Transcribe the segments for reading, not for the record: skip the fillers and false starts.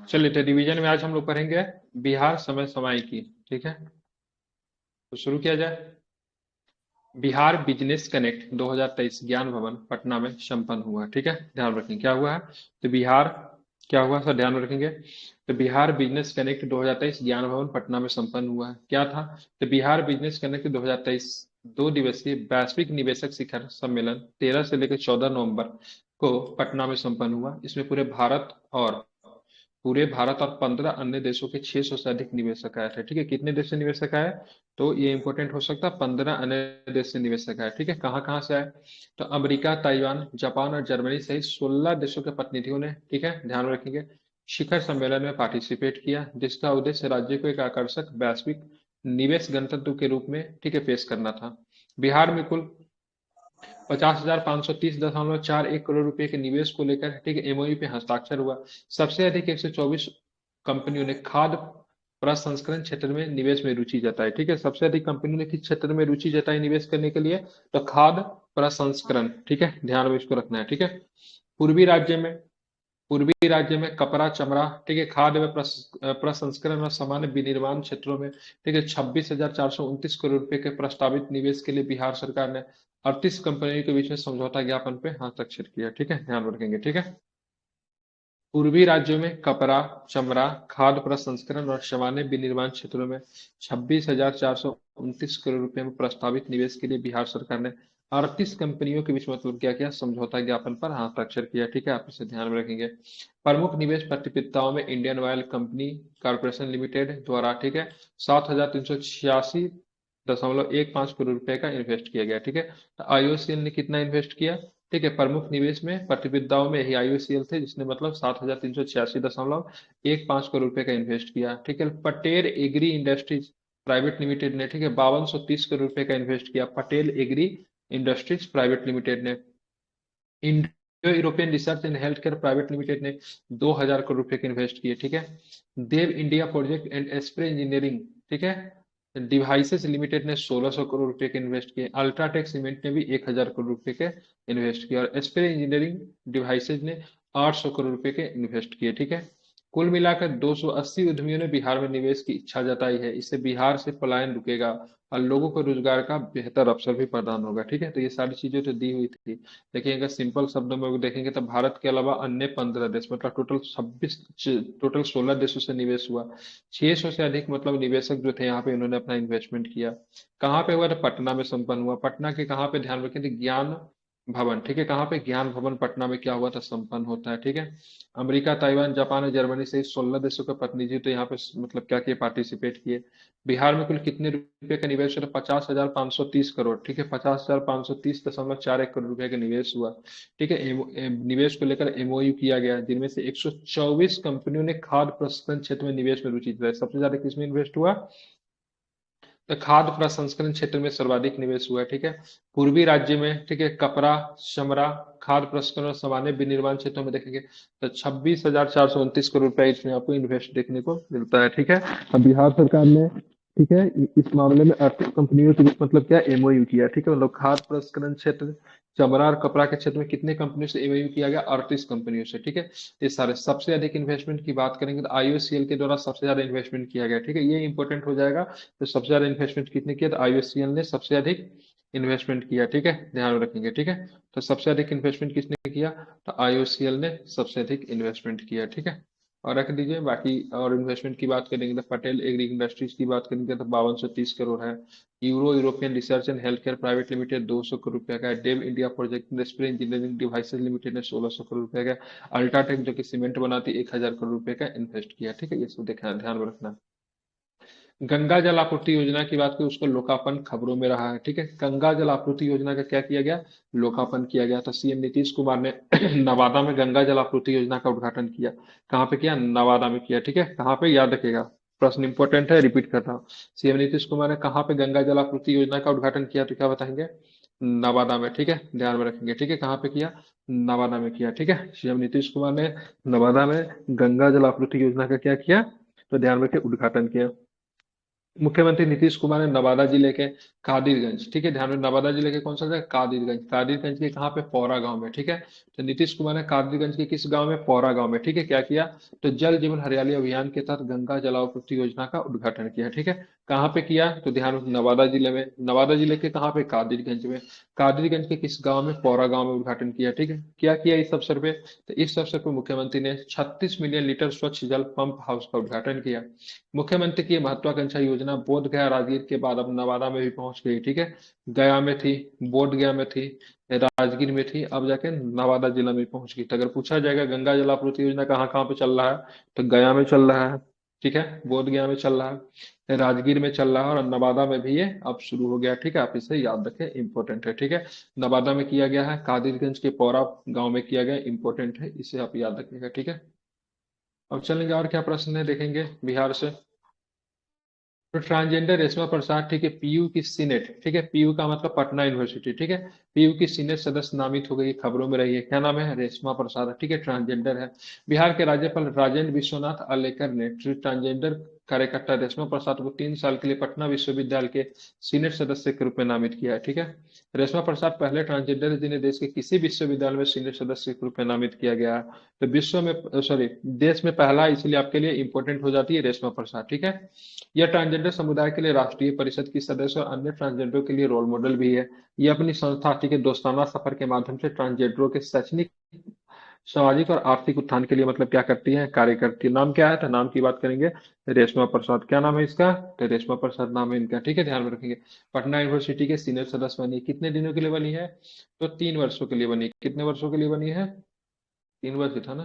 चलिए, तो रिवीजन में आज हम लोग पढ़ेंगे बिहार समय सामयिकी। ठीक है, तो शुरू किया जाए। बिहार बिजनेस कनेक्ट 2023 ज्ञान भवन पटना में संपन्न हुआ। ठीक है, ध्यान रखेंगे क्या हुआ है। तो बिहार क्या हुआ सर, ध्यान रखेंगे। तो बिहार बिजनेस कनेक्ट 2023 ज्ञान भवन पटना में संपन्न हुआ है। क्या था? तो बिहार बिजनेस कनेक्ट 2023 2 दिवसीय वैश्विक निवेशक शिखर सम्मेलन 13 से लेकर 14 नवंबर को पटना में संपन्न हुआ। इसमें पूरे भारत और 15 अन्य देशों के 600 से अधिक निवेशक आए थे। ठीक है, कितने देश से निवेशक आए? तो ये इंपॉर्टेंट हो सकता है, 15 अन्य देश से निवेशक आए। ठीक है, कहाँ कहाँ से आए? तो अमेरिका, ताइवान, जापान और जर्मनी सहित 16 देशों के प्रतिनिधियों ने, ठीक है, ध्यान रखेंगे, शिखर सम्मेलन में पार्टिसिपेट किया, जिसका उद्देश्य राज्य को एक आकर्षक वैश्विक निवेश गंतव्य के रूप में, ठीक है, पेश करना था। बिहार में कुल 50,530.41 करोड़ रुपए के निवेश को लेकर, ठीक है, एमओयू पे हस्ताक्षर हुआ। सबसे अधिक 124 कंपनियों ने खाद्य प्रसंस्करण क्षेत्र में निवेश में रुचि जताई। ठीक है, सबसे अधिक कंपनियों ने किस क्षेत्र में रुचि जताई निवेश करने के लिए? तो खाद्य प्रसंस्करण। ठीक है, ध्यान में इसको रखना है। ठीक है, पूर्वी राज्य में पूर्वी राज्य में कपड़ा, चमड़ा, ठीक है, खाद्य व प्रसंस्करण और सामान्य विनिर्माण क्षेत्रों में, ठीक है, 26,429 करोड़ रुपए के प्रस्तावित निवेश के लिए बिहार सरकार ने 38 कंपनियों के बीच में समझौता ज्ञापन पे हस्ताक्षर किया। ठीक है, ध्यान रखेंगे। ठीक है, पूर्वी राज्यों में कपड़ा, चमड़ा, खाद्य प्रसंस्करण और सामान्य विनिर्माण क्षेत्रों में 26,429 करोड़ रुपए में प्रस्तावित निवेश के लिए बिहार सरकार ने 38 कंपनियों के बीच मतलब क्या किया? समझौता ज्ञापन पर हस्ताक्षर किया। ठीक है, आप इसे ध्यान में रखेंगे। प्रमुख निवेश प्रतियोगिताओं में Indian oil company corporation limited द्वारा, ठीक है, 7,386.15 करोड़ रुपए का इन्वेस्ट किया गया। ठीक है, तो आईओसीएल ने कितना इन्वेस्ट किया? ठीक है, प्रमुख निवेश में प्रतियोगिताओं में यही आईओसीएल थे, जिसने मतलब 7,386.15 करोड़ रुपए का इन्वेस्ट किया। ठीक है, Patel agri industries private limited ने, ठीक है, 5230 करोड़ रुपए का इन्वेस्ट किया। Patel agri industries private limited ने। Indo European research and health care private limited ने 2,000 करोड़ रुपए के इन्वेस्ट किए। ठीक है, देव इंडिया प्रोजेक्ट एंड एस्प्रे इंजीनियरिंग, ठीक है, डिवाइसेस लिमिटेड ने 1,600 करोड़ रुपए के इन्वेस्ट किए। अल्ट्राटेक सीमेंट ने भी 1,000 करोड़ रुपए के इन्वेस्ट किए और एस्प्रे इंजीनियरिंग डिवाइसेज ने 800 करोड़ रुपए के इन्वेस्ट किए। ठीक है, कुल मिलाकर 280 उद्यमियों ने बिहार में निवेश की इच्छा जताई है। इससे बिहार से पलायन रुकेगा और लोगों को रोजगार का बेहतर अवसर भी प्रदान होगा। ठीक है, तो ये सारी चीजें तो दी हुई थी। देखिए, अगर सिंपल शब्दों में देखेंगे तो भारत के अलावा अन्य 15 देश मतलब टोटल 16 देशों से निवेश हुआ। 600 से अधिक मतलब निवेशक जो थे यहाँ पे, उन्होंने अपना इन्वेस्टमेंट किया। कहाँ पे हुआ? तो पटना में संपन्न हुआ। पटना के कहाँ पे, ध्यान रखें, तो ज्ञान भवन। ठीक है, कहाँ पे? ज्ञान भवन पटना में क्या हुआ था? संपन्न होता है। ठीक है, अमेरिका, ताइवान, जापान और जर्मनी सहित 16 देशों के प्रतिनिधि तो यहाँ पे मतलब क्या किए? पार्टिसिपेट किए। बिहार में कुल कितने रुपए का निवेश हुआ? 50,530 करोड़। ठीक है, 50,530.41 करोड़ रुपए का निवेश हुआ। ठीक है, निवेश को लेकर एमओयू किया गया, जिनमें से 124 कंपनियों ने खाद्य प्रसंस्करण क्षेत्र में निवेश में रुचि दिलाई। सबसे ज्यादा किसमें इन्वेस्ट हुआ? तो खाद्य प्रसंस्करण क्षेत्र में सर्वाधिक निवेश हुआ है। ठीक है, पूर्वी राज्य में, ठीक है, कपड़ा, चमड़ा, खाद्य प्रसंस्करण और सामान्य विनिर्माण क्षेत्रों में देखेंगे तो 26,429 करोड़ रुपए इसमें आपको इन्वेस्ट देखने को मिलता है। ठीक है, अब बिहार सरकार ने, ठीक है, इस मामले में 38 कंपनियों के बीच मतलब क्या? एमओयू किया। ठीक है, मतलब खाद्य प्रसंस्करण क्षेत्र, चमड़ा और कपड़ा के क्षेत्र में कितने कंपनियों से एमओयू किया गया? 38 कंपनियों से। ठीक है, ये सारे सबसे अधिक इन्वेस्टमेंट की बात करेंगे तो आईओसीएल के द्वारा सबसे ज्यादा इन्वेस्टमेंट किया गया। ठीक है, ये इंपॉर्टेंट हो जाएगा। तो सबसे ज्यादा इन्वेस्टमेंट कितने किया? तो आईओसीएल ने सबसे अधिक इन्वेस्टमेंट किया। ठीक है, ध्यान में रखेंगे। ठीक है, तो सबसे अधिक इन्वेस्टमेंट किसने किया? तो आईओसीएल ने सबसे अधिक इन्वेस्टमेंट किया। ठीक है, और रख दीजिए बाकी। और इन्वेस्टमेंट की बात करेंगे तो पटेल एग्री इंडस्ट्रीज की बात करेंगे तो 5230 करोड़ है। European research and health care private limited 200 crore रुपए का है। Dev India project spray engineering devices limited ने 1,600 करोड़ रुपए का। अल्ट्राटेक जो कि सीमेंट बनाती 1,000 करोड़ रुपए का इन्वेस्ट किया। ठीक है, ये सब देखना, ध्यान में रखना। गंगा जल आपूर्ति योजना की बात करें, उसका लोकार्पण खबरों में रहा है। ठीक है, गंगा जल आपूर्ति योजना का क्या किया गया? लोकार्पण किया गया था। सीएम नीतीश कुमार ने नवादा में गंगा जल आपूर्ति योजना का उद्घाटन किया। कहाँ पे किया? नवादा में किया। ठीक है, कहाँ पे? याद रखिएगा, प्रश्न इंपॉर्टेंट है, रिपीट कर रहा हूँ। सीएम नीतीश कुमार ने कहाँ पे गंगा जल आपूर्ति योजना का उद्घाटन किया? तो क्या बताएंगे? नवादा में। ठीक है, ध्यान में रखेंगे। ठीक है, कहाँ पे किया? नवादा में किया। ठीक है, सीएम नीतीश कुमार ने नवादा में गंगा जल आपूर्ति योजना का क्या किया? तो ध्यान रखें, उद्घाटन किया। मुख्यमंत्री नीतीश कुमार ने नवादा जिले के कादिरगंज, ठीक है, ध्यान में, नवादा जिले के कौन सा जगह, कादिरगंज, कादिरगंज के कहाँ पे, पौरा गांव में, ठीक है। तो नीतीश कुमार ने कादिरगंज के किस गांव में, पौरा गांव में, ठीक है, क्या किया, तो जल जीवन हरियाली अभियान के तहत गंगा जलापूर्ति योजना का उद्घाटन किया, ठीक है। कहाँ पे किया, तो ध्यान रखो, नवादा जिले में, नवादा जिले के कहाँ पे, कादिरगंज में, कादिरगंज के किस गांव में, पौरा गांव में उद्घाटन किया, ठीक है। क्या किया इस अवसर पे, तो इस अवसर पर मुख्यमंत्री ने 36 मिलियन लीटर स्वच्छ जल पंप हाउस का उद्घाटन किया। मुख्यमंत्री की महत्वाकांक्षा योजना बोध गया राजगीर के बाद अब नवादा में भी पहुंच गई, ठीक है। गया में थी, बोध गया में थी, राजगीर में थी, अब जाके नवादा जिला में पहुंच गई। तो अगर पूछा जाएगा गंगा जल आपूर्ति योजना कहाँ कहाँ पे चल रहा है, तो गया में चल रहा है, ठीक है, बोध गया में चल रहा है, राजगीर में चल रहा है, और नवादा में भी ये अब शुरू हो गया, ठीक है। आप इसे याद रखें, इंपॉर्टेंट है, ठीक है। नवादा में किया गया है, कादिरगंज के पौरा गांव में किया गया, इंपॉर्टेंट है, इसे आप याद रखिएगा, ठीक है। अब चलेंगे और क्या प्रश्न है देखेंगे बिहार से। तो ट्रांसजेंडर रेशमा प्रसाद, ठीक है, पीयू की सीनेट, ठीक है, पीयू का मतलब पटना यूनिवर्सिटी, ठीक है, पीयू की सीनेट सदस्य नामित हो गई, खबरों में रही है, क्या नाम है, रेशमा प्रसाद, ठीक है, ट्रांसजेंडर है। बिहार के राज्यपाल राजेंद्र विश्वनाथ आलेकर ने ट्रांसजेंडर कार्यकर्ता रेशमा प्रसाद को 3 साल के लिए पटना विश्वविद्यालय के सीनेट सदस्य के रूप में नामित किया है, ठीक है। रेशमा प्रसाद पहले ट्रांसजेंडर है जिन्हें देश के किसी विश्वविद्यालय में सीनेट सदस्य के रूप में नामित किया गया है। तो विश्व में, सॉरी, देश में पहला, इसलिए आपके लिए इंपॉर्टेंट हो जाती है रेशमा प्रसाद, ठीक है। यह ट्रांसजेंडर समुदाय के लिए राष्ट्रीय परिषद की सदस्य और अन्य ट्रांसजेंडरों के लिए रोल मॉडल भी है। यह अपनी संस्था ठीक है दोस्ताना सफर के माध्यम से ट्रांसजेंडरों के शैक्षणिक, सामाजिक और आर्थिक उत्थान के लिए मतलब क्या करती है, कार्य करती है। नाम क्या है, तो नाम की बात करेंगे, रेशमा प्रसाद, क्या नाम है इसका, तो रेशमा प्रसाद नाम है इनका, ठीक है, ध्यान में रखेंगे। पटना यूनिवर्सिटी के सीनियर सदस्य बनी, कितने दिनों के लिए बनी है, तो 3 वर्षों के लिए बनी, कितने वर्षों के लिए बनी है, 3 वर्ष ही था ना,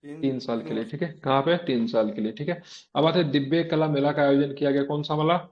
तीन 3 साल तीन के लिए, वर्ष ठीक है, कहाँ पे, 3 साल के लिए, ठीक है। अब आते हैं दिव्य कला मेला का आयोजन किया गया, कौन सा मेला,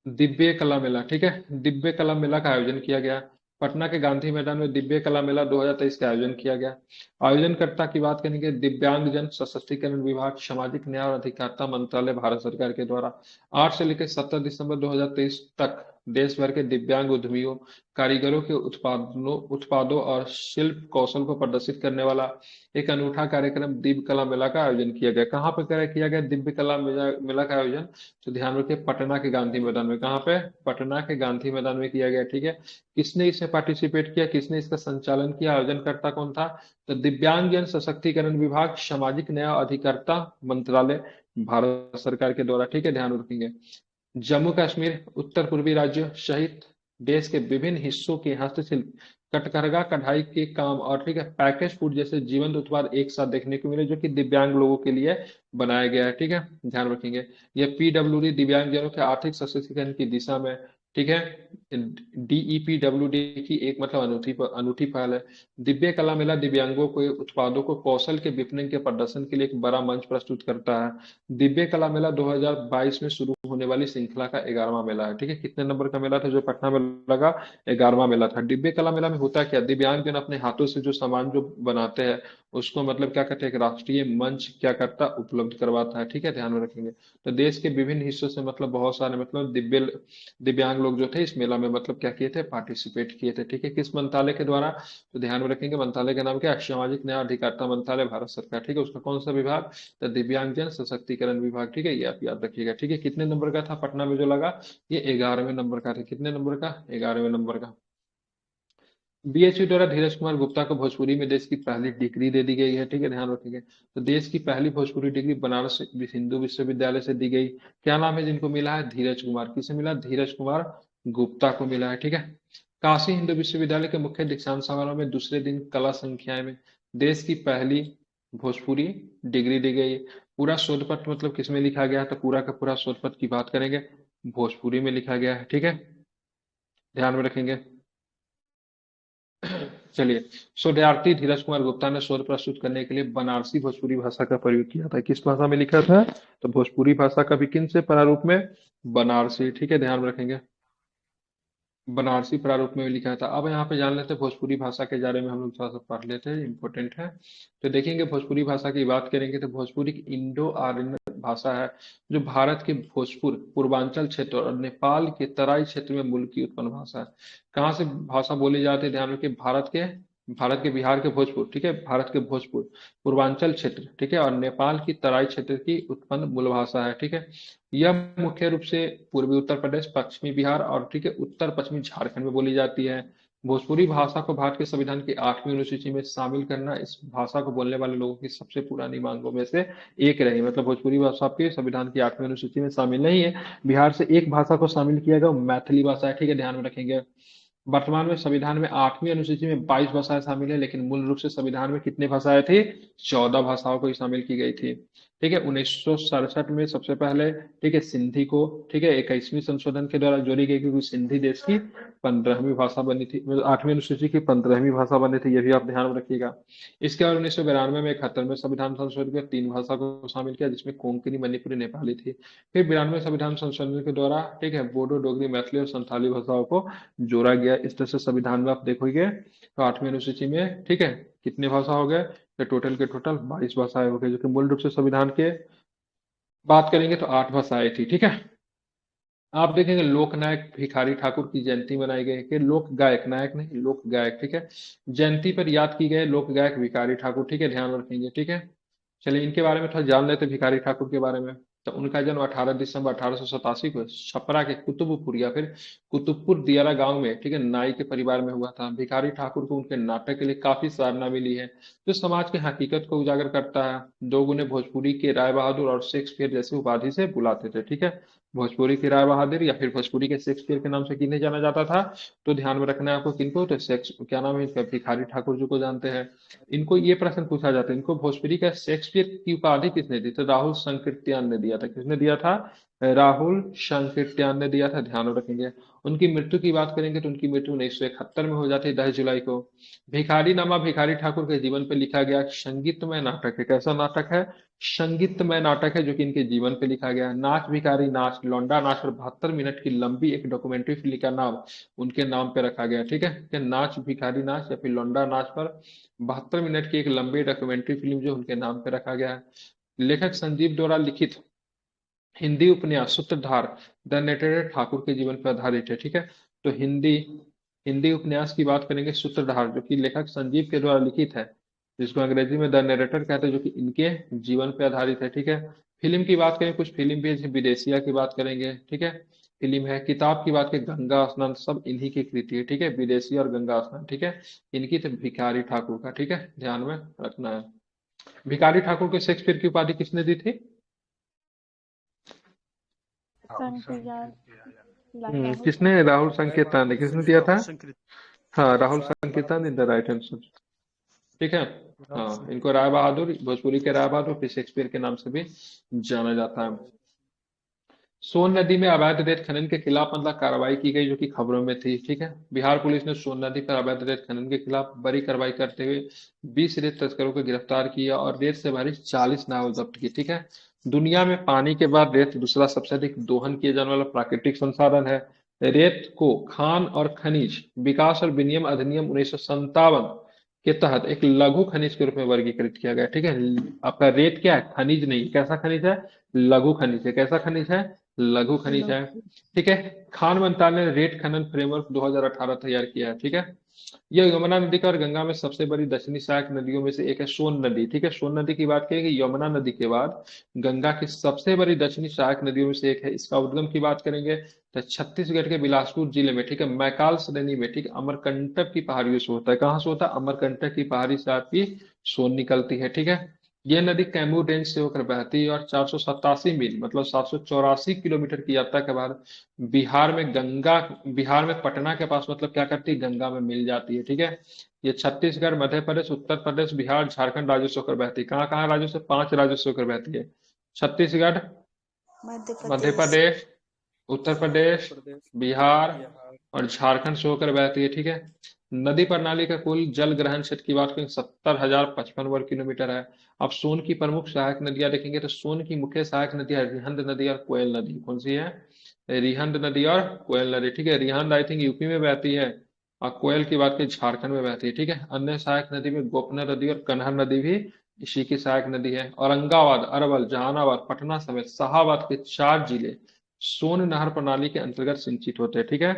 दिव्य कला मेला, ठीक है, दिव्य कला मेला का आयोजन किया गया। पटना के गांधी मैदान में दिव्य कला मेला 2023 का आयोजन किया गया। आयोजनकर्ता की बात करेंगे, दिव्यांगजन सशक्तिकरण विभाग, सामाजिक न्याय और अधिकारिता मंत्रालय, भारत सरकार के द्वारा 8 से लेकर 17 दिसंबर 2023 तक देश भर के दिव्यांग उद्यमियों, कारीगरों के उत्पादों और शिल्प कौशल को प्रदर्शित करने वाला एक अनूठा कार्यक्रम दिव्य कला मेला का आयोजन किया गया। कहाँ पर किया गया दिव्य कला मेला का आयोजन, तो ध्यान रखिए पटना के गांधी मैदान में, कहाँ पे, पटना के गांधी मैदान में किया गया, ठीक है। किसने इसमें पार्टिसिपेट किया, किसने इसका संचालन किया, आयोजनकर्ता कौन था, तो दिव्यांगजन सशक्तिकरण विभाग, सामाजिक न्याय और अधिकारिता मंत्रालय, भारत सरकार के द्वारा, ठीक है, ध्यान रखेंगे। जम्मू कश्मीर, उत्तर पूर्वी राज्य सहित देश के विभिन्न हिस्सों के हस्तशिल्प, कटकरघा, कढ़ाई के काम और ठीक है पैकेज फूड जैसे जीवंत उत्पाद एक साथ देखने को मिले, जो कि दिव्यांग लोगों के लिए बनाया गया है, ठीक है, ध्यान रखेंगे। यह पीडब्ल्यूडी दिव्यांगजनों के आर्थिक सशक्तिकरण की दिशा में, ठीक है, डीईपीडब्ल्यूडी की एक मतलब अनूठी अनूठी पहल है। दिव्य कला मेला दिव्यांगों के उत्पादों को कौशल के विपणन के प्रदर्शन के लिए एक बड़ा मंच प्रस्तुत करता है। दिव्य कला मेला 2022 में शुरू होने वाली श्रृंखला का 11वां मेला है, ठीक है। कितने नंबर का मेला था जो पटना में लगा, 11वां मेला था। दिव्य कला मेला में होता क्या, दिव्यांग जन अपने हाथों से जो सामान जो बनाते हैं उसको मतलब क्या करते हैं, एक राष्ट्रीय मंच क्या करता, उपलब्ध करवाता है, ठीक है, ध्यान में रखेंगे। तो देश के विभिन्न हिस्सों से मतलब बहुत सारे मतलब दिव्यांग लोग जो थे इस मेला में मतलब क्या किए थे, पार्टिसिपेट किए थे, ठीक है। किस मंत्रालय के द्वारा, तो ध्यान में रखेंगे मंत्रालय का नाम क्या है, सामाजिक न्याय और अधिकारिता मंत्रालय, भारत सरकार, ठीक है। उसका कौन सा विभाग, तो दिव्यांगजन सशक्तिकरण विभाग, ठीक है, ये आप याद रखिएगा, ठीक है। कितने नंबर का था पटना में जो लगा, ये 11वें नंबर का था, कितने नंबर का, 11वें नंबर का। बीएचयू द्वारा धीरज कुमार गुप्ता को भोजपुरी में देश की पहली डिग्री दे दी गई है, ठीक है, ध्यान रखेंगे। तो देश की पहली भोजपुरी डिग्री बनारस हिंदू विश्वविद्यालय से दी गई। क्या नाम है जिनको मिला है, धीरज कुमार, किसे मिला, धीरज कुमार गुप्ता को मिला है, ठीक है। काशी हिंदू विश्वविद्यालय के मुख्य दीक्षांत समारोह में दूसरे दिन कला संख्याएं में देश की पहली भोजपुरी डिग्री दी गई। पूरा शोध पत्र मतलब किसमें लिखा गया है, तो पूरा का पूरा शोध पत्र की बात करेंगे, भोजपुरी में लिखा गया है, ठीक है, ध्यान में रखेंगे। चलिए, शोधार्थी धीरज कुमार गुप्ता ने शोध प्रस्तुत करने के लिए बनारसी भोजपुरी भाषा का प्रयोग किया था। किस भाषा में लिखा था, तो भोजपुरी भाषा का भी किन से प्रारूप में, बनारसी, ठीक है, ध्यान में रखेंगे, बनारसी प्रारूप में भी लिखा था। अब यहाँ पे जान लेते हैं भोजपुरी भाषा के बारे में, हम लोग थोड़ा सा पढ़ लेते हैं, इंपॉर्टेंट है। तो देखेंगे भोजपुरी भाषा की बात करेंगे तो भोजपुरी एक इंडो आर्यन भाषा है, जो भारत के भोजपुर पूर्वांचल क्षेत्र और नेपाल के तराई क्षेत्र में मूल की उत्पन्न भाषा है। कहाँ से भाषा बोली जाती है, ध्यान रखिए, भारत के भारत के बिहार के भोजपुर, ठीक है, भारत के भोजपुर पूर्वांचल क्षेत्र, ठीक है, और नेपाल की तराई क्षेत्र की उत्पन्न मूल भाषा है, ठीक है। यह मुख्य रूप से पूर्वी उत्तर प्रदेश, पश्चिमी बिहार और, ठीक है, उत्तर पश्चिमी झारखंड में बोली जाती है। भोजपुरी भाषा को भारत के संविधान की 8वीं अनुसूची में शामिल करना इस भाषा को बोलने वाले लोगों की सबसे पुरानी मांगों में से एक रही। मतलब भोजपुरी भाषा आपके संविधान की 8वीं अनुसूची में शामिल नहीं है। बिहार से एक भाषा को शामिल किया गया, वो मैथिली भाषा है, ठीक है, ध्यान में रखेंगे। वर्तमान में संविधान में 8वीं अनुसूची में 22 भाषाएं शामिल है, लेकिन मूल रूप से संविधान में कितनी भाषाएं थी? 14 भाषाओं को ही शामिल की गई थी, ठीक है। 1967 में सबसे पहले, ठीक है, सिंधी को, ठीक है, 21वीं संशोधन के द्वारा जोड़ी गई, क्योंकि सिंधी देश की 15वीं भाषा बनी थी, मतलब 8वीं अनुसूची की 15वीं भाषा बनी थी, ये भी आप ध्यान में रखिएगा। इसके बाद 1992 में 71वें संविधान संशोधन के 3 भाषा को शामिल किया, जिसमें कोंकणी, मणिपुरी, नेपाली थी। फिर 92 संविधान संशोधन के द्वारा, ठीक है, बोडो, डोगरी, मैथिली और संथाली भाषाओं को जोड़ा गया। इस तरह से संविधान में आप देखोगे तो 8वीं अनुसूची में, ठीक है, कितने भाषा हो गए? तो टोटल के टोटल 22 भाषाएं हो गई, जो कि मूल रूप से संविधान के बात करेंगे तो 8 भाषाएं थी, ठीक है। आप देखेंगे लोक नायक भिखारी ठाकुर की जयंती मनाई गई, कि लोक गायक, नायक नहीं, लोक गायक, ठीक है। जयंती पर याद की गए लोक गायक भिखारी ठाकुर, ठीक है, ध्यान रखेंगे, ठीक है। चलिए इनके बारे में थोड़ा जान लेते हैं, भिखारी ठाकुर के बारे में। तो उनका जन्म 18 दिसंबर 1887 को छपरा के कुतुबपुर या फिर कुतुबपुर दियारा गांव में, ठीक है, नाई के परिवार में हुआ था। भिखारी ठाकुर को उनके नाटक के लिए काफी सराहना मिली है, जो समाज की हकीकत को उजागर करता है। लोग उन्हें भोजपुरी के राय बहादुर और शेक्सपियर जैसी उपाधि से बुलाते थे, ठीक है। भोजपुरी के राय बहादुर या फिर भोजपुरी के शेक्सपियर के नाम से किन्हें जाना जाता था? तो ध्यान में रखना है आपको, किनको? तो शेक्स क्या नाम है इनका? भिखारी ठाकुर जी को जानते हैं। इनको ये प्रश्न पूछा जाता है, इनको भोजपुरी का शेक्सपियर की उपाधि किसने दी? तो राहुल संकृत्यान ने दिया था। किसने दिया था? राहुल संकृत्यान ने दिया था, ध्यान रखेंगे। उनकी मृत्यु की बात करेंगे तो उनकी मृत्यु 1971 में हो जाती है, 10 जुलाई को। भिखारी नामा भिखारी ठाकुर के जीवन पर लिखा गया एक संगीतमय नाटक है। कैसा नाटक है? संगीतमय नाटक है, जो कि इनके जीवन पे लिखा गया है। नाच भिखारी नाच, लौंडा नाच पर 72 मिनट की लंबी एक डॉक्यूमेंट्री फिल्म का नाम उनके नाम पे रखा गया, ठीक है, कि नाच भिखारी नाच या फिर लौंडा नाच पर 72 मिनट की एक लंबी डॉक्यूमेंट्री फिल्म जो उनके नाम पे रखा गया है। लेखक संजीव द्वारा लिखित हिंदी उपन्यास सूत्रधार द नरेटर ठाकुर के जीवन पर आधारित है, ठीक है। तो हिंदी हिंदी उपन्यास की बात करेंगे सूत्रधार, जो कि लेखक संजीव के द्वारा लिखित है, जिसको अंग्रेजी में द नरेटर कहते हैं, जो कि इनके जीवन पर आधारित है, ठीक है। फिल्म की बात करें, कुछ फिल्म भी है, जैसे विदेशिया की बात करेंगे, ठीक है, फिल्म है। किताब की बात करें, गंगा स्नान, सब इन्हीं की कृति है, ठीक है, विदेशी और गंगा स्नान, ठीक है। इनकी तो भिखारी ठाकुर का, ठीक है, ध्यान में रखना है। भिखारी ठाकुर को शेक्सपियर की उपाधि किसने दी थी? राहुल किसने? राहुल राय संकेतन ने। बहादुर किसने दिया था? राहुल संकृत हाँ, राहुल राय संकेतन बहादुर इन द राइट आंसर, ठीक है। राहुल हाँ, इनको संकृत राय बहादुर, भोजपुरी के राय बहादुर, फिर शेक्सपियर के नाम से भी जाना जाता है। सोन नदी में अवैध रेत खनन के खिलाफ मतलब कार्रवाई की गई, जो कि खबरों में थी, ठीक है। बिहार पुलिस ने सोन नदी पर अवैध रेत खनन के खिलाफ बड़ी कार्रवाई करते हुए 20 रेत तस्करों को गिरफ्तार किया और रेत से भरी 40 नाव जब्त की, ठीक है। दुनिया में पानी के बाद रेत दूसरा सबसे अधिक दोहन किया जाने वाला प्राकृतिक संसाधन है। रेत को खान और खनिज विकास और विनिमय अधिनियम 1957 के तहत एक लघु खनिज के रूप में वर्गीकृत किया गया, ठीक है। आपका रेत क्या है? खनिज नहीं। कैसा खनिज है? लघु खनिज है। कैसा खनिज है? लघु खनिज है, ठीक है। खान मंत्रालय ने रेत खनन फ्रेमवर्क 2018 तैयार किया है, ठीक है। यह यमुना नदी का और गंगा में सबसे बड़ी दक्षिणी सहायक नदियों में से एक है, सोन नदी, ठीक है। सोन नदी की बात करेंगे, यमुना नदी के बाद गंगा की सबसे बड़ी दक्षिणी सहायक नदियों में से एक है। इसका उद्गम की बात करेंगे तो छत्तीसगढ़ के बिलासपुर जिले में, ठीक है, मैकाल श्रेणी में, ठीक है, अमरकंटक की पहाड़ियों से होता है। कहाँ से होता है? अमरकंटक की पहाड़ी से आपकी सोन निकलती है, ठीक है। यह नदी कैमूर रेंज से होकर बहती है और 487 मील मतलब 784 किलोमीटर की यात्रा के बाद बिहार में पटना के पास मतलब क्या करती है? गंगा में मिल जाती है, ठीक है। ये छत्तीसगढ़, मध्य प्रदेश, उत्तर प्रदेश, बिहार, झारखंड राज्यों से होकर बहती है। कहाँ कहाँ राज्यों से? 5 राज्यों से होकर बहती है। छत्तीसगढ़, मध्य मध्य प्रदेश प्रदेश, उत्तर उत्तर प्रदेश, प्रदेश बिहार बिहार और झारखंड से होकर बहती है, ठीक है। नदी प्रणाली का कुल जल ग्रहण क्षेत्र की बात करें 70,055 वर्ग किलोमीटर है। अब सोन की प्रमुख सहायक नदियां देखेंगे तो सोन की मुख्य सहायक नदियां रिहंद नदी और कोयल नदी। कौन सी है? रिहंद नदी और कोयल नदी, ठीक है। रिहंद आई थिंक यूपी में बहती है और कोयल की बात करें झारखंड में बहती है, ठीक है। अन्य सहायक नदी में गोपना नदी और कन्हार नदी भी इसी की सहायक नदी है। औरंगाबाद, अरवल, जहानाबाद, पटना समेत शाहाबाद के 4 जिले सोन नहर प्रणाली के अंतर्गत सिंचित होते हैं, ठीक है।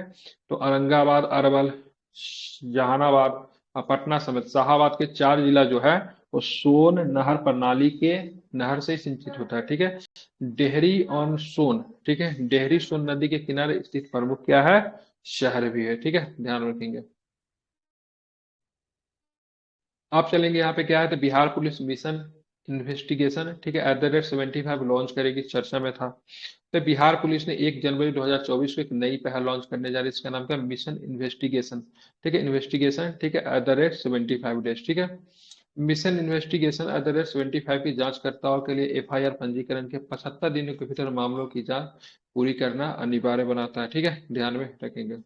तो औरंगाबाद, अरवल, जहानाबाद पटना समेत शाहाबाद के 4 जिला जो है वो सोन नहर प्रणाली के नहर से सिंचित होता है। ठीक है, डेहरी ऑन सोन, ठीक है, डेहरी सोन नदी के किनारे स्थित प्रमुख क्या है, शहर भी है। ठीक है, ध्यान रखेंगे। आप चलेंगे यहाँ पे क्या है, तो बिहार पुलिस मिशन इन्वेस्टिगेशन, ठीक है, @75 लॉन्च करेगी, चर्चा में था। तो बिहार पुलिस ने 1 जनवरी 2024 को एक नई पहल लॉन्च करने जा रही है, इसका नाम क्या है, मिशन इन्वेस्टिगेशन। ठीक है, इन्वेस्टिगेशन, ठीक है, @75 days, ठीक है। मिशन इन्वेस्टिगेशन @75 की जांचकर्ताओं के लिए एफआईआर पंजीकरण के 75 दिनों के भीतर मामलों की जांच पूरी करना अनिवार्य बनाता है। ठीक है, ध्यान में रखेंगे।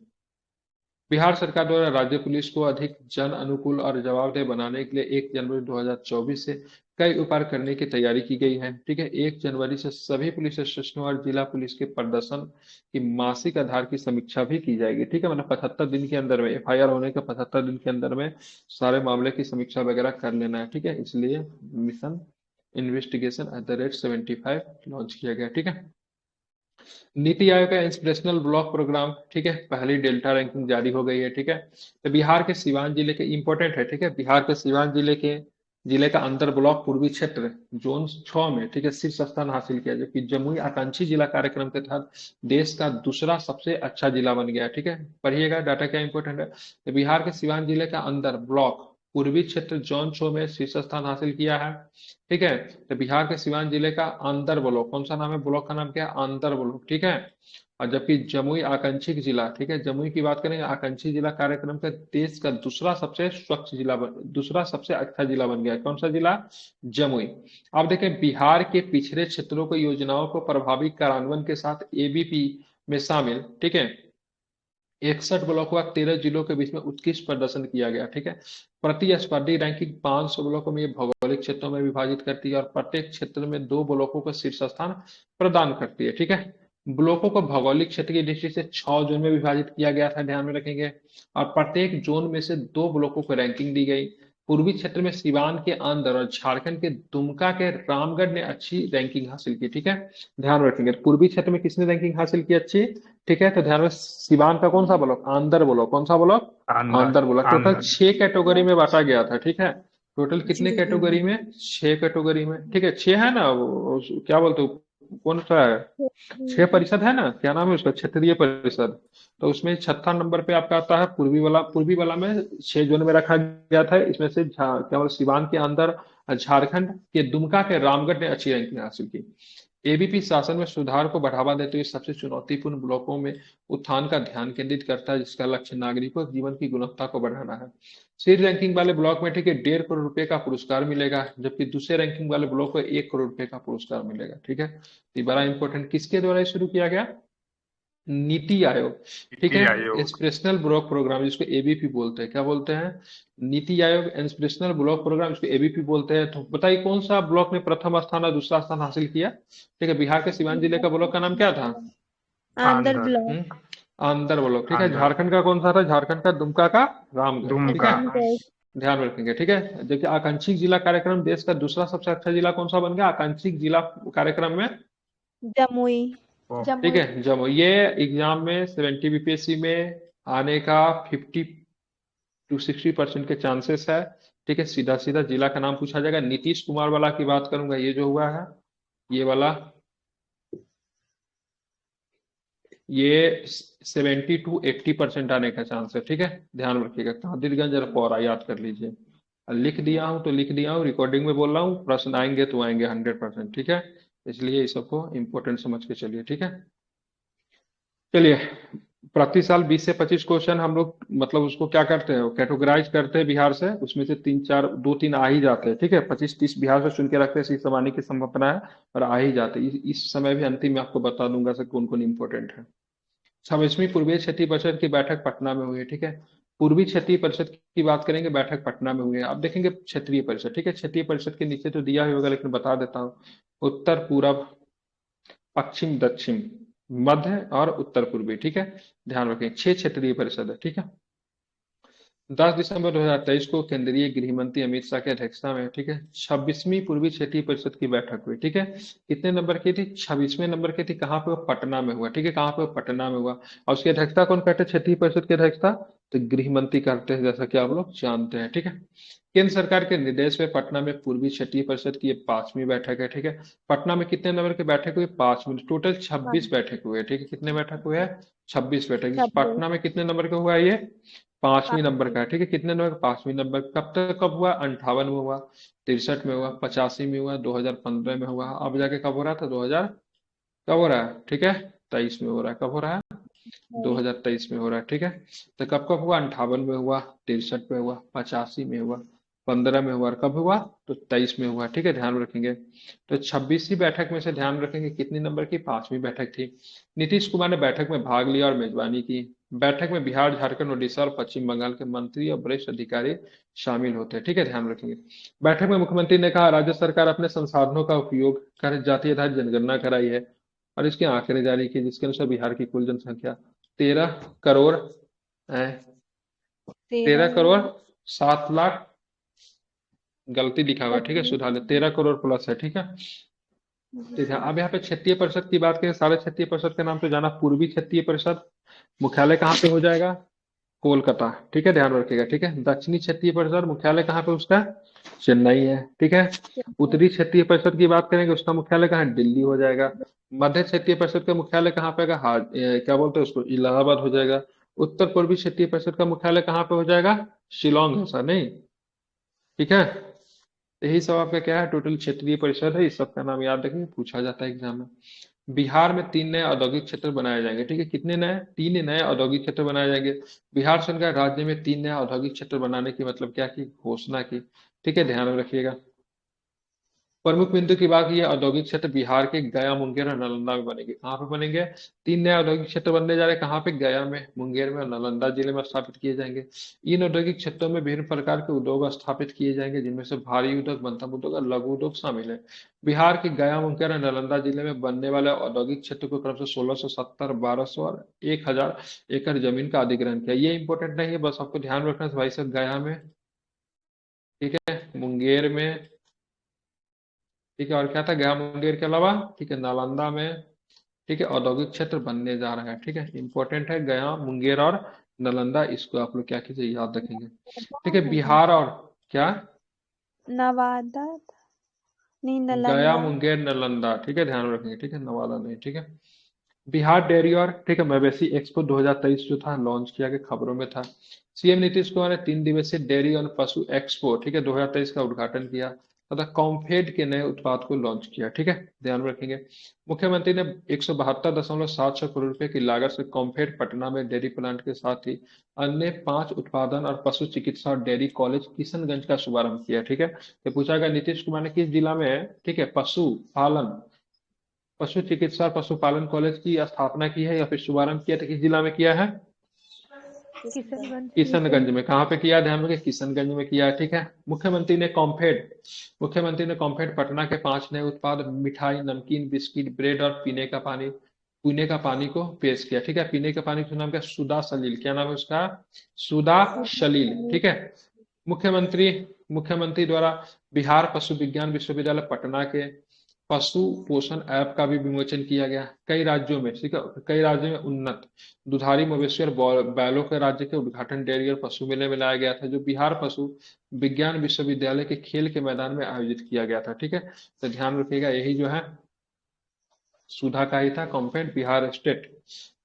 बिहार सरकार द्वारा राज्य पुलिस को अधिक जन अनुकूल और जवाबदेह बनाने के लिए 1 जनवरी 2024 से कई उपाय करने की तैयारी की गई है। ठीक है, 1 जनवरी से सभी पुलिस स्टेशनों और जिला पुलिस के प्रदर्शन की मासिक आधार की समीक्षा भी की जाएगी। ठीक है, मतलब 75 दिन के अंदर में, एफआईआर होने के 75 दिन के अंदर में सारे मामले की समीक्षा वगैरह कर लेना है। ठीक है, इसलिए मिशन इन्वेस्टिगेशन @75 लॉन्च किया गया। ठीक है, नीति आयोग का इंस्पिरेशनल ब्लॉक प्रोग्राम, ठीक है, पहली डेल्टा रैंकिंग जारी हो गई है। ठीक है, तो बिहार के सिवान जिले के इंपॉर्टेंट है, ठीक है, बिहार के सिवान जिले का अंतर ब्लॉक पूर्वी क्षेत्र जोन 6 में, ठीक है, शीर्ष स्थान हासिल किया, जबकि जमुई आकांक्षी जिला कार्यक्रम के तहत देश का दूसरा सबसे अच्छा जिला बन गया। ठीक है, पढ़िएगा डाटा क्या इंपॉर्टेंट है। तो बिहार के सिवान जिले का अंदर ब्लॉक पूर्वी क्षेत्र जोन 6 में शीर्ष स्थान हासिल किया है। ठीक है, तो बिहार के सिवान जिले का अंदर ब्लॉक, कौन सा नाम है, ब्लॉक का नाम क्या है, अंदर ब्लॉक। ठीक है, और जबकि जमुई आकांक्षित जिला, ठीक है, जमुई की बात करेंगे, आकांक्षी जिला कार्यक्रम का देश का दूसरा सबसे स्वच्छ जिला दूसरा सबसे अच्छा जिला बन गया। कौन सा जिला, जमुई। अब देखें, बिहार के पिछड़े क्षेत्रों को योजनाओं को प्रभावी कार्यान्वयन के साथ एबीपी में शामिल, ठीक है, 61 ब्लॉक व 13 जिलों के बीच में उत्कृष्ट प्रदर्शन किया गया। ठीक है, प्रतिस्पर्धी रैंकिंग 500 ब्लॉकों में ये भौगोलिक क्षेत्रों में विभाजित करती है और प्रत्येक क्षेत्र में 2 ब्लॉकों को शीर्ष स्थान प्रदान करती है। ठीक है, ब्लॉकों को भौगोलिक क्षेत्र की दृष्टि से 6 जोन में विभाजित किया गया था, ध्यान में रखेंगे, और प्रत्येक जोन में से 2 ब्लॉकों को रैंकिंग दी गई। पूर्वी क्षेत्र में सिवान के अंदर और झारखंड के दुमका के रामगढ़ ने अच्छी रैंकिंग हासिल की। ठीक है, ध्यान रखेंगे, पूर्वी क्षेत्र में किसने रैंकिंग हासिल की अच्छी, ठीक है, तो ध्यान में, सिवान का कौन सा ब्लॉक, आंदर ब्लॉक, कौन सा ब्लॉक, आंदर आंदर ब्लॉक। टोटल आंदर 6 कैटेगरी में बांटा गया था। ठीक है, टोटल कितने जी कैटेगरी में, 6 कैटेगरी में। ठीक है, 6 है ना, क्या बोलते हो, कौन सा है, 6 परिषद है ना, क्या नाम है उसका, क्षेत्रीय परिषद। तो उसमें 76 नंबर पे आपका आता है पूर्वी वाला में 6 जोन में रखा गया था, इसमें से क्या बोलते, सिवान के अंदर झारखंड के दुमका के रामगढ़ ने अच्छी रैंकिंग हासिल की। एबीपी शासन में सुधार को बढ़ावा देते हुए सबसे चुनौतीपूर्ण ब्लॉकों में उत्थान का ध्यान केंद्रित करता है, जिसका लक्ष्य नागरिकों के जीवन की गुणवत्ता को बढ़ाना है। शीर्ष रैंकिंग वाले ब्लॉक में, ठीक है, 1.5 करोड़ रुपए का पुरस्कार मिलेगा, जबकि दूसरे रैंकिंग वाले ब्लॉक को 1 करोड़ रुपए का पुरस्कार मिलेगा। ठीक है, ये बड़ा इंपॉर्टेंट, किसके द्वारा शुरू किया गया, नीति आयोग। ठीक नीति है, आयोग। इंस्पिरेशनल ब्लॉक प्रोग्राम जिसको एबीपी बोलते हैं, क्या बोलते हैं, NITI Aayog inspirational block programme, इसको एबीपी बोलते हैं। तो बताइए कौन सा ब्लॉक ने प्रथम स्थान और दूसरा स्थान हासिल किया। ठीक है, बिहार के सिवान जिले का ब्लॉक का नाम क्या था, आंध्र आंदर ब्लॉक। आंदर ब्लॉक। ठीक है, आंदर झारखंड का कौन सा था, झारखंड का दुमका का रामगढ़। ठीक दुमका। है, ध्यान में रखेंगे। ठीक है, जबकि आकांक्षित जिला कार्यक्रम देश का दूसरा सबसे अच्छा जिला कौन सा बन गया, आकांक्षित जिला कार्यक्रम में, जमुई। ओ, ठीक है, जमुई। ये एग्जाम में 70 बीपीएससी में आने का 50 to 60% के चांसेस है। ठीक है, सीधा सीधा जिला का नाम पूछा जाएगा। नीतीश कुमार वाला की बात करूंगा, ये जो हुआ है, ये वाला, ये 70 to 80% आने का चांस है। ठीक है, ध्यान में रखिएगा, कादिरगंज और पौरा याद कर लीजिए। लिख दिया हूं तो लिख दिया हूं, रिकॉर्डिंग में बोल रहा हूँ, प्रश्न आएंगे तो आएंगे 100%। ठीक है, इसलिए इस सबको इंपॉर्टेंट समझ के चलिए। ठीक है, चलिए, प्रति साल 20 से 25 क्वेश्चन हम लोग मतलब उसको क्या करते हैं, कैटेगराइज करते हैं बिहार से, उसमें से 3 4 2 3 आ ही जाते हैं। ठीक है, 25 30 बिहार से चुन के रखते हैं, शीर्ष आने की संभावना है, और आ ही जाते हैं। इस समय भी अंतिम में आपको बता दूंगा सर कौन कौन इंपॉर्टेंट है। 26वीं पूर्वी क्षेत्रीय परिषद की बैठक पटना में हुई है। ठीक है, पूर्वी क्षेत्रीय परिषद की बात करेंगे, बैठक पटना में हुई है। अब देखेंगे क्षेत्रीय परिषद। ठीक है, क्षेत्रीय परिषद के नीचे तो दिया ही होगा, लेकिन बता देता हूँ, उत्तर पूरब, पश्चिम दक्षिण, मध्य और उत्तर पूर्वी। ठीक है, ध्यान रखें, 6 क्षेत्रीय परिषद है। ठीक है, 10 दिसंबर 2023 को केंद्रीय गृह मंत्री अमित शाह की अध्यक्षता में, ठीक है, 26वीं पूर्वी क्षेत्रीय परिषद की बैठक हुई, ठीक है। कितने नंबर की थी? 26वें नंबर की थी। कहाँ पे? वो पटना में हुआ, ठीक है, कहाँ पे? वो पटना में हुआ। और उसकी अध्यक्षता कौन करते हैं? क्षेत्रीय परिषद की अध्यक्षता तो गृह मंत्री करते हैं, जैसा कि आप लोग जानते हैं, ठीक है। केंद्र सरकार के निर्देश में पटना में पूर्वी क्षेत्रीय परिषद की ये 5वीं बैठक है, ठीक है। पटना में कितने नंबर की बैठक हुई? 5वीं। टोटल 26 बैठक हुए, ठीक है। कितने बैठक हुए हैं? 26 बैठक। इस 26। पटना में कितने नंबर का हुआ ये? 5वीं नंबर 5। का है, ठीक है। कितने नंबर? 5वीं नंबर। कब तक, कब हुआ? 58 में हुआ, 63 में हुआ, 85 में हुआ, 2015 में हुआ। अब जाके कब हो रहा था? 2000 कब हो रहा है? ठीक है, 23 में हो रहा है। कब हो रहा है? 2023 में हो रहा है, ठीक है। तो कब कब हुआ? 58 में हुआ, 63 में हुआ, 85 में हुआ, 15 में हुआ, और कब हुआ? तो 23 में हुआ, ठीक है। ध्यान रखेंगे। तो 26वीं बैठक में से ध्यान रखेंगे कितनी नंबर की? 5वीं बैठक थी। नीतीश कुमार ने बैठक में भाग लिया और मेजबानी की। बैठक में बिहार, झारखंड, उड़ीसा और पश्चिम बंगाल के मंत्री और वरिष्ठ अधिकारी शामिल होते हैं, ठीक है। ध्यान रखेंगे। बैठक में मुख्यमंत्री ने कहा राज्य सरकार अपने संसाधनों का उपयोग कर जाति आधारित जनगणना कराई है और इसके आंकड़े जारी किए, जिसके अनुसार बिहार की कुल जनसंख्या 13 करोड़ है। 13 13 करोड़ लाख 7 लाख, गलती लिखा हुआ है, ठीक है, 25। सुधार ले। 13 करोड़ प्लस है, ठीक है। ठीक है, अब यहाँ पे क्षेत्रीय परिषद की बात करें। सारे क्षेत्रीय परिषद के नाम तो जाना। पूर्वी क्षेत्रीय परिषद मुख्यालय कहाँ पे हो जाएगा? कोलकाता, ठीक है, ध्यान रखिएगा, ठीक है। दक्षिणी क्षेत्रीय परिषद मुख्यालय कहाँ पे उसका? चेन्नई है, ठीक है। उत्तरी क्षेत्रीय परिषद की बात करेंगे, उसका मुख्यालय कहाँ है? दिल्ली हो जाएगा। मध्य क्षेत्रीय परिषद का मुख्यालय कहाँ पे आएगा? क्या बोलते हैं उसको? इलाहाबाद हो जाएगा। उत्तर पूर्वी क्षेत्रीय परिषद का मुख्यालय कहाँ पे हो जाएगा? शिलोंग है, सर नहीं, ठीक है। यही सब आपका क्या है? टोटल क्षेत्रीय परिषद है। इस सब का नाम याद रखेंगे, पूछा जाता है एग्जाम में। बिहार में 3 नए औद्योगिक क्षेत्र बनाए जाएंगे, ठीक है। कितने नए? 3 नए औद्योगिक क्षेत्र बनाए जाएंगे। बिहार सरकार राज्य में 3 नए औद्योगिक क्षेत्र बनाने की मतलब क्या की? घोषणा की, ठीक है, ध्यान में रखिएगा। प्रमुख बिंदु की बात, ये औद्योगिक क्षेत्र बिहार के गया, मुंगेर और नालंदा में बनेंगे। कहाँ पे बनेंगे? 3 नए औद्योगिक क्षेत्र बनने जा रहे हैं। कहाँ पे? गया में, मुंगेर में और नालंदा जिले में स्थापित किए जाएंगे। इन औद्योगिक क्षेत्रों में विभिन्न प्रकार के उद्योग स्थापित किए जाएंगे, जिनमें से भारी उद्योग, मध्यम उद्योग और लघु उद्योग शामिल है। बिहार के गया, मुंगेर और नालंदा जिले में बनने वाले औद्योगिक क्षेत्र को क्रम से 1670, 1200 और 1000 एकड़ जमीन का अधिग्रहण किया। ये इंपॉर्टेंट नहीं है, बस आपको ध्यान रखना है भाई साहब। गया में, ठीक है, मुंगेर में, ठीक है, और क्या था? गया मुंगेर के अलावा, ठीक है, नालंदा में, ठीक है, औद्योगिक क्षेत्र बनने जा रहा है, ठीक है। इंपॉर्टेंट है गया, मुंगेर और नालंदा। इसको आप लोग क्या कीजिए? याद रखेंगे, ठीक है। बिहार और क्या? नवादा नहीं, गया, नालंदा। मुंगेर, नालंदा, ठीक है, ध्यान रखेंगे, ठीक है, नवादा नहीं, ठीक है। बिहार डेयरी और, ठीक है, मवेशी एक्सपो 2023 जो था लॉन्च किया गया, खबरों में था। सीएम नीतीश कुमार ने 3 दिवसीय डेयरी और पशु एक्सपो, ठीक है, 2023 का उद्घाटन किया तथा कॉम्फेड के नए उत्पाद को लॉन्च किया, ठीक है, ध्यान रखेंगे। मुख्यमंत्री ने 172.76 करोड़ रुपए की लागत से कॉम्फेड पटना में डेयरी प्लांट के साथ ही अन्य 5 उत्पादन और पशु चिकित्सा और डेयरी कॉलेज किशनगंज का शुभारंभ किया, ठीक है। तो पूछा गया नीतीश कुमार ने किस जिला में, ठीक है, पशु चिकित्सा और पशुपालन कॉलेज की स्थापना की है या फिर शुभारंभ किया, तो किस जिला में किया है? किशनगंज। किशनगंज में। कहाँ पे किया? ध्यान रखिए, किशनगंज में किया है, ठीक है। मुख्यमंत्री ने कॉम्फेड पटना के 5 नए उत्पाद, मिठाई, नमकीन, बिस्किट, ब्रेड और पीने का पानी को पेश किया, ठीक है। पीने के पानी का नाम क्या? सुधा सलील। क्या नाम है उसका? सुधा सलील, ठीक है। मुख्यमंत्री मुख्यमंत्री द्वारा बिहार पशु विज्ञान विश्वविद्यालय पटना के पशु पोषण ऐप का भी विमोचन किया गया। कई राज्यों में, ठीक है, कई राज्यों में उन्नत दुधारी मवेशी और बैलों के राज्य के उद्घाटन डेयरी और पशु मेले में लाया गया था, जो बिहार पशु विज्ञान विश्वविद्यालय के खेल के मैदान में आयोजित किया गया था, ठीक है। तो ध्यान रखिएगा, यही जो है सुधा का ही था, Compfed Bihar state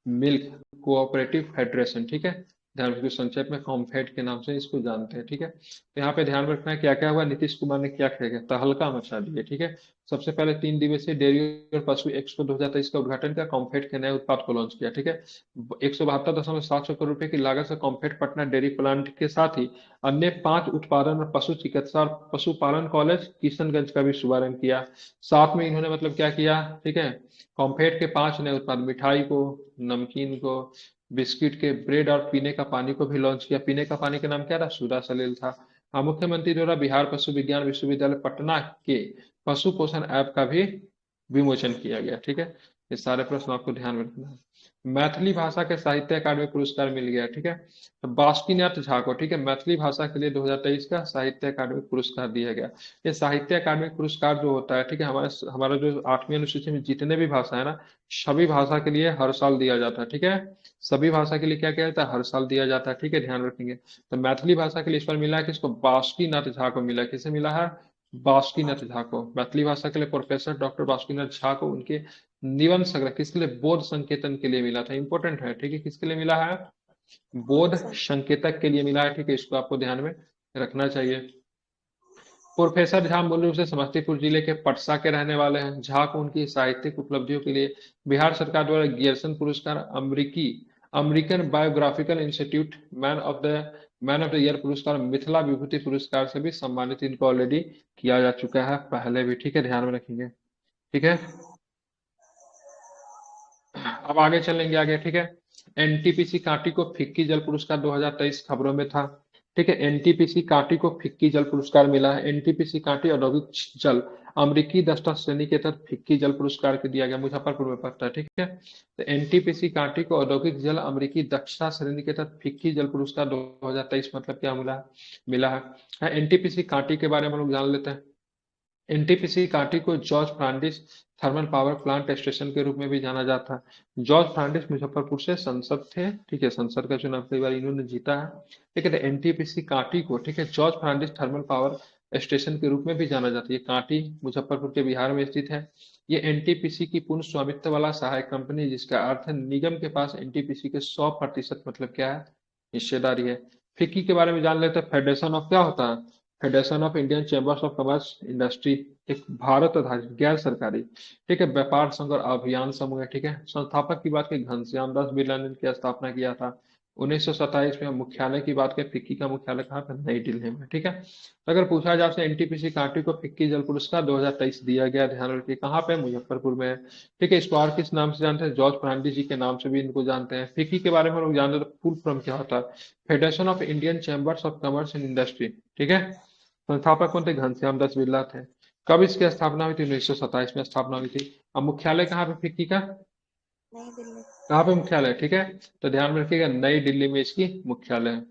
milk cooperative federation, ठीक है। ध्यान रखिए, संक्षेप में कॉम्फेड के नाम से इसको जानते हैं, ठीक है। तो यहाँ पे ध्यान रखना है क्या क्या हुआ। नीतीश कुमार ने क्या किया? तहलका मचा दिया, ठीक है। सबसे पहले 3 दिवसीय डेयरी और पशु एक्सपो 2023 का उद्घाटन किया, कॉम्फेड के नए उत्पाद को लॉन्च किया, ठीक है। 172.7 करोड़ रुपए की लागत से कॉम्फेड पटना डेयरी प्लांट के साथ ही अन्य 5 उत्पादन और पशु चिकित्सा और पशुपालन कॉलेज किशनगंज का भी शुभारंभ किया। साथ में इन्होंने मतलब क्या किया, ठीक है, कॉम्फेड के 5 नए उत्पाद, मिठाई को, नमकीन को, बिस्किट के, ब्रेड और पीने का पानी को भी लॉन्च किया। पीने का पानी का नाम क्या था? सुधा सलील था। हाँ, मुख्यमंत्री द्वारा बिहार पशु विज्ञान विश्वविद्यालय पटना के पशु पोषण ऐप का भी विमोचन किया गया, ठीक है। ये सारे प्रश्न आपको ध्यान में रखना है। मैथिली भाषा के साहित्य अकादमी पुरस्कार मिल गया, ठीक है। तो बासुकीनाथ झा को, ठीक है, मैथिली भाषा के लिए 2023 का साहित्य अकादमी पुरस्कार दिया गया। ये साहित्य अकादमी पुरस्कार जो होता है, ठीक है, हमारा हमारा जो 8वीं अनुसूची में जितने भी भाषा है ना, सभी भाषा के लिए हर साल दिया जाता है, ठीक है। सभी भाषा के लिए क्या किया जाता है, हर साल दिया जाता है, ठीक है, ध्यान रखेंगे। तो मैथिली भाषा के लिए इस बार मिला है किसको, बासुकीनाथ झा को मिला है। किसे मिला है, बासुकीनाथ झा को। मैथिली भाषा के लिए प्रोफेसर डॉक्टर बासुकीनाथ झा को उनके निबंध संग्रह किसके लिए, बोध संकेतन के लिए मिला था। इंपॉर्टेंट है, ठीक है, किसके लिए मिला है, बोध संकेतक के लिए मिला है, ठीक है, इसको आपको ध्यान में रखना चाहिए। प्रोफेसर झा मूल रूप से समस्तीपुर जिले के पटसा के रहने वाले हैं। झा को उनकी साहित्यिक उपलब्धियों के लिए बिहार सरकार द्वारा गियर्सन पुरस्कार, American biographical institute man of the year पुरस्कार, मिथिला विभूति पुरस्कार से भी सम्मानित इनको ऑलरेडी किया जा चुका है पहले भी, ठीक है, ध्यान में रखेंगे, ठीक है। अब आगे चलेंगे आगे, ठीक है। एनटीपीसी कांटी को फिक्की जल पुरस्कार 2023 खबरों में था, ठीक है। एनटीपीसी कांटी को फिक्की जल पुरस्कार मिला है। एनटीपीसी कांटी औद्योगिक जल अमेरिकी दक्षता श्रेणी के तहत फिक्की जल पुरस्कार के दिया गया, मुजफ्फरपुर में पड़ता है, ठीक है। तो एनटीपीसी कांटी को औद्योगिक जल अमेरिकी दक्षता श्रेणी के तहत फिक्की जल पुरस्कार 2023 मतलब क्या मिला है। एनटीपीसी कांटी के बारे में हम लोग जान लेते हैं। एनटीपीसी कांटी को George Fernandes thermal power plant station के रूप में भी जाना जाता है। जॉर्ज फ्रांडिस मुजफ्फरपुर से सांसद थे, ठीक है, संसद का चुनाव कई बार इन्होंने जीता है, ठीक है। तो एनटीपीसी कांटी को, ठीक है, George Fernandes thermal power station के रूप में भी जाना जाता है। ये कांटी मुजफ्फरपुर के बिहार में स्थित है। ये एनटीपीसी की पूर्ण स्वामित्व वाला सहायक कंपनी है, जिसका अर्थ है निगम के पास एनटीपीसी के 100% मतलब क्या है, हिस्सेदारी है। फिक्की के बारे में जान लेते हैं। फेडरेशन ऑफ क्या होता है, federation of Indian chambers of commerce industry, एक भारत आधारित गैर सरकारी, ठीक है, व्यापार संघ और अभियान समूह है, ठीक है। संस्थापक की बात की घनश्याम दास बिरला ने इनकी स्थापना किया था 1927 में। मुख्यालय की बात करें, फिक्की का मुख्यालय कहाँ पे, नई दिल्ली में, ठीक है। तो अगर पूछा जाए आपसे एनटीपीसी कांटी को फिक्की जल पुरस्कार 2023 दिया गया, ध्यान रखिए कहाँ पे, मुजफ्फरपुर में है, ठीक है। इसको और किस नाम से जानते हैं, जॉर्ज फर्नांडिस जी के नाम से भी इनको जानते हैं। फिक्की के बारे में लोग जानते हैं, फुल फॉर्म क्या होता है, federation of Indian chambers of commerce and industry, ठीक है। संस्थापक कौन थे, घनश्याम दास बिरला थे। कब इसकी स्थापना हुई थी, 1927 में स्थापना हुई थी। अब मुख्यालय कहाँ पे फिक्की का, नई दिल्ली। कहाँ पे मुख्यालय, ठीक है। तो ध्यान में रखिएगा, नई दिल्ली में इसकी मुख्यालय है।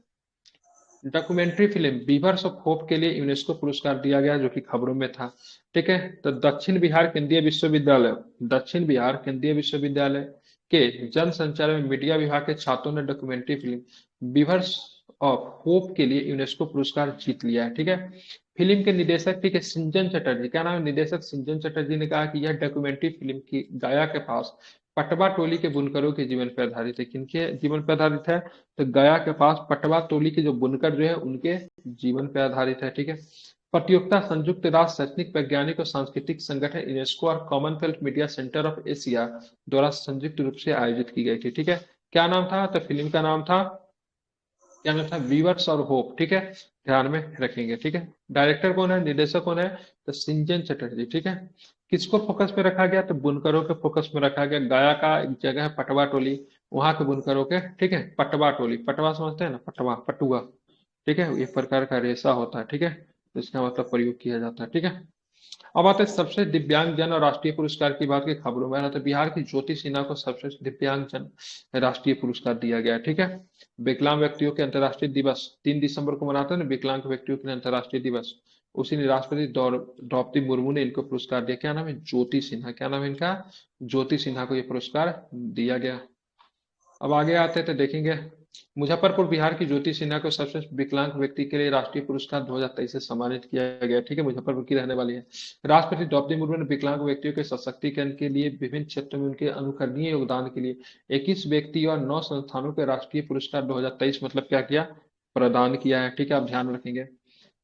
Documentary film beavers of hope के लिए यूनेस्को पुरस्कार दिया गया, जो कि खबरों में था, ठीक है। तो दक्षिण बिहार केंद्रीय विश्वविद्यालय के जन संचार एवं मीडिया विभाग के छात्रों ने documentary film beavers of hope के लिए यूनेस्को पुरस्कार जीत लिया है, ठीक है। फिल्म के निदेशक, ठीक है, सिंजन चटर्जी, क्या नाम है, निदेशक सिंजन चटर्जी ने कहा कि यह डॉक्यूमेंट्री फिल्म की गया के पास पटवा टोली के बुनकरों के जीवन पर आधारित है। किनके जीवन पर आधारित है, तो गया के पास पटवा टोली के जो बुनकर जो है उनके जीवन पर आधारित है, ठीक है। प्रतियोगिता संयुक्त राष्ट्र शैक्षणिक वैज्ञानिक और सांस्कृतिक संगठन यूनेस्को और Commonwealth media centre of Asia द्वारा संयुक्त रूप से आयोजित की गई थी, ठीक है। क्या नाम था, तो फिल्म का नाम था, क्या नाम था, वीवर्स और होप, ठीक है, ध्यान में रखेंगे, ठीक है। डायरेक्टर कौन है, निर्देशक कौन है, तो सिंजन चटर्जी, ठीक है। किसको फोकस में रखा गया, तो बुनकरों के फोकस में रखा गया। गया का एक जगह है पटवा टोली, वहां के बुनकरों के, ठीक है, पटवा टोली, पटवा समझते हैं ना, पटवा पटुआ, ठीक है, एक प्रकार का रेशा होता है, ठीक है, तो इसका मतलब प्रयोग किया जाता है, ठीक है। अब आते हैं सबसे दिव्यांग जन और राष्ट्रीय पुरस्कार की बात की खबरों में, तो बिहार की ज्योति सिन्हा को सबसे दिव्यांग जन राष्ट्रीय पुरस्कार दिया गया, ठीक है। विकलांग व्यक्तियों के अंतर्राष्ट्रीय दिवस 3 दिसंबर को मनाते हैं ना, विकलांग व्यक्तियों के लिए अंतर्राष्ट्रीय दिवस, उसी ने राष्ट्रपति द्रौपदी मुर्मू ने इनको पुरस्कार दिया। क्या नाम है, ज्योति सिन्हा, क्या नाम है इनका, ज्योति सिन्हा को यह पुरस्कार दिया गया। अब आगे आते हैं तो देखेंगे, मुजफ्फरपुर बिहार की ज्योति सिन्हा को सबसे विकलांग व्यक्ति के लिए राष्ट्रीय पुरस्कार 2023 से सम्मानित किया गया, ठीक है, मुजफ्फरपुर की रहने वाली है। राष्ट्रपति द्रौपदी मुर्मू ने विकलांग व्यक्तियों के सशक्तिकरण के लिए विभिन्न क्षेत्रों में उनके अनुकरणीय योगदान के लिए 21 व्यक्ति और 9 संस्थानों के राष्ट्रीय पुरस्कार 2023 मतलब क्या किया, प्रदान किया है, ठीक है, आप ध्यान रखेंगे।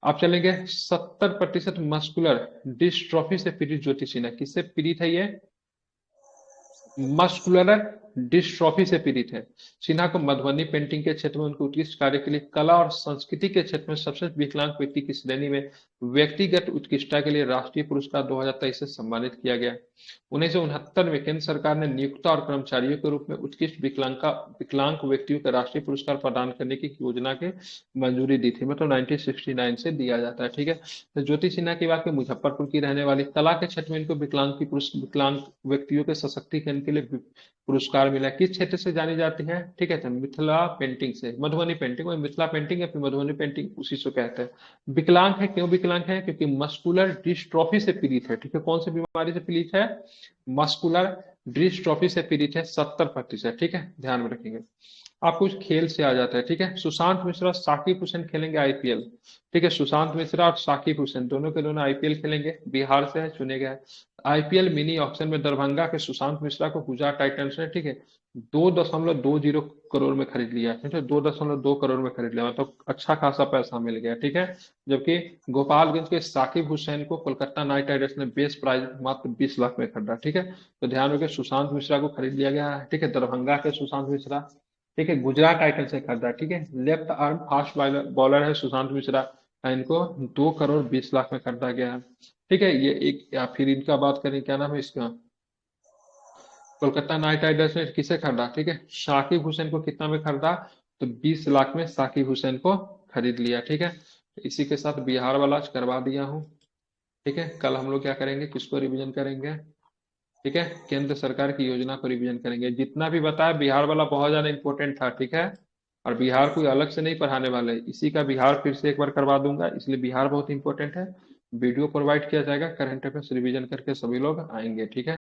आप चलेंगे 70% मस्कुलर डिस्ट्रॉफी से पीड़ित ज्योति सिन्हा, किससे पीड़ित है ये, मस्कुलर डिस्ट्रॉफी से पीड़ित है। सिन्हा को मधुबनी पेंटिंग के क्षेत्र में उनके उत्कृष्ट कार्य के लिए कला और संस्कृति के क्षेत्र में सबसे विकलांग व्यक्ति की श्रेणी में व्यक्तिगत उत्कृष्टता के लिए राष्ट्रीय पुरस्कार 2023 से सम्मानित किया गया। 1969 में केंद्र सरकार ने नियोक्ता और कर्मचारियों के रूप में उत्कृष्ट विकलांग व्यक्तियों को राष्ट्रीय पुरस्कार प्रदान करने की योजना के मंजूरी दी थी, मतलब 1969 से दिया जाता है। ठीक है, तो ज्योति सिन्हा की बात मुजफ्फरपुर की रहने वाली, कला के क्षेत्र में इनको विकलांग व्यक्तियों के सशक्तिकरण के लिए पुरस्कार मिला। किस क्षेत्र से जानी जाती है? ठीक है, तो मिथिला पेंटिंग से, मधुबनी पेंटिंग, वही मिथिला पेंटिंग या फिर मधुबनी पेंटिंग उसी से कहते हैं। विकलांग है, क्यों विकलांग है? क्योंकि मस्कुलर डिस्ट्रॉफी से पीड़ित है। ठीक है, कौन सी बीमारी से पीड़ित है? मस्कुलर डिस्ट्रॉफी से पीड़ित है 70%। ठीक है, ध्यान में रखेंगे। आप कुछ खेल से आ जाता है। ठीक है, सुशांत मिश्रा साकिब हुसैन खेलेंगे आईपीएल। ठीक है, सुशांत मिश्रा और साकिब हुसैन दोनों के दोनों आईपीएल खेलेंगे, बिहार से है, चुने गए। आईपीएल मिनी ऑक्शन में दरभंगा के सुशांत मिश्रा को गुजरात टाइटंस ने, ठीक है, 2.20 करोड़ में खरीद लिया। ठीक है, 2.2 करोड़ में खरीद लिया, मतलब अच्छा खासा पैसा मिल गया। ठीक है, जबकि गोपालगंज के साकिब हुसैन को कोलकाता नाइट राइडर्स ने बेस प्राइस मात्र 20 लाख में खरीदा। ठीक है, तो ध्यान रखिए, सुशांत मिश्रा को खरीद लिया गया है। ठीक है, दरभंगा के सुशांत मिश्रा, ठीक है, गुजरात टाइटंस से खरीदा। ठीक है, लेफ्ट आर्म फास्ट बॉलर है सुशांत मिश्रा, इनको 2.20 करोड़ में खरीदा गया है। ठीक है, ये एक, या फिर इनका बात करें, क्या नाम है इसका, कोलकाता नाइट राइडर्स ने किसे खरीदा? ठीक है, शाकिब हुसैन को कितना में खरीदा? तो 20 लाख में शाकिब हुसैन को खरीद लिया। ठीक है, तो इसी के साथ बिहार वाला आज करवा दिया हूँ। ठीक है, कल हम लोग क्या करेंगे, किसको रिवीजन करेंगे? ठीक है, केंद्र सरकार की योजना को रिवीजन करेंगे। जितना भी बताया बिहार वाला बहुत ज्यादा इंपॉर्टेंट था। ठीक है, और बिहार कोई अलग से नहीं पढ़ाने वाले, इसी का बिहार फिर से एक बार करवा दूंगा, इसलिए बिहार बहुत इंपॉर्टेंट है। वीडियो प्रोवाइड किया जाएगा, करंट अफेयर्स रिवीजन करके सभी लोग आएंगे। ठीक है।